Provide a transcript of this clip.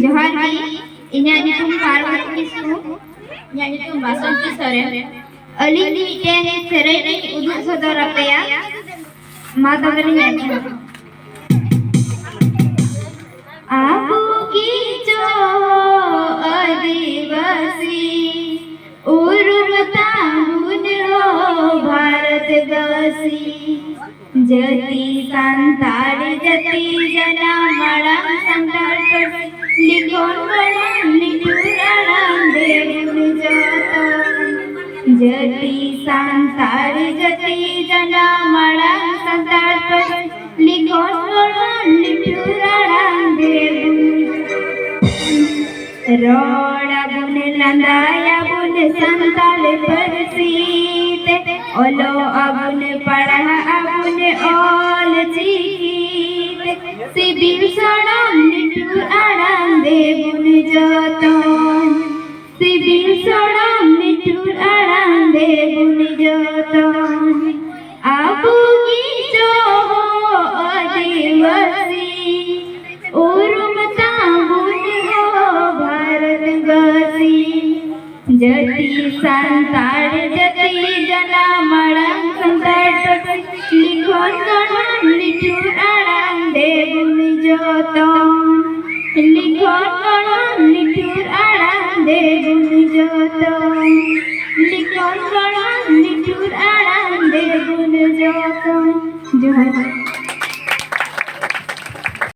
जोहार की इन्या नितुम पार्वती किस्मु इन्या नितुम बासंती सरे अली टेन सेरे उदु सदर अपेया माता बनी न्या आपू की जो आदिवासी उर्वता गुण हो भारत वासी जति संताड़ जति जना मड़ा संताड़ पर लिखोन बड़ा लिखुराना देव जाता जति संताड़ जति जना मड़ा संताड़ पर लिखोन बड़ा लिखुराना देव रोड़ा बुन लंदाया बुन संताल पर सीते ओलो अबुन पढ़ा अबुन ओल चीते सिबिल सड़म निटुर आड़ाम देबुन जोतन सिबिल सड़म निटुर आड़ाम देबुन जोतन आबू की जो आदिवासी उर्मता बुन हो भारत वासी जति संताड़ जति जना मड़ा संताड़ लिखोन गणन लिखुर आड़ाम देबुन जोतन लिखोन गणन लिखुर आड़ाम देबुन जोतन लिखोन गणन